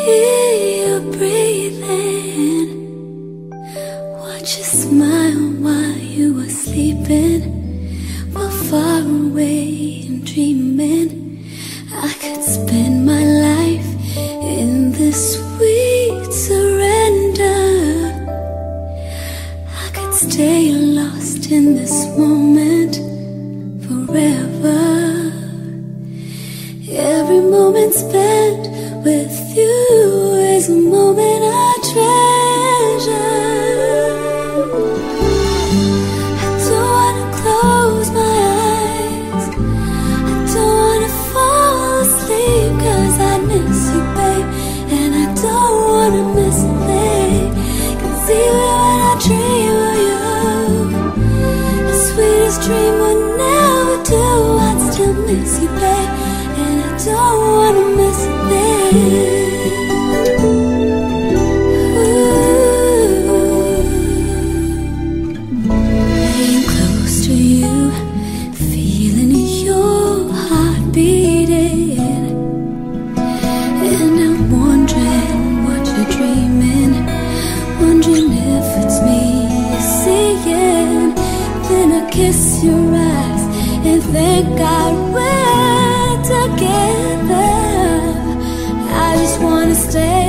hear you breathing, watch you smile while you were sleeping. While far away and dreaming, I could spend my life in this sweet surrender. I could stay lost in this moment forever. Every moment spent with you is a moment I treasure. I don't wanna close my eyes, I don't wanna fall asleep, 'cause I miss you, babe, and I don't wanna miss a thing. 'Cause even when I dream of you, the sweetest dream would never do. I'd still miss you, babe, and I don't wanna miss a thing. Being close to you, feeling your heart beating, and I'm wondering what you're dreaming, wondering if it's me you're seeing. Then I kiss your eyes and thank God we're together. I just wanna stay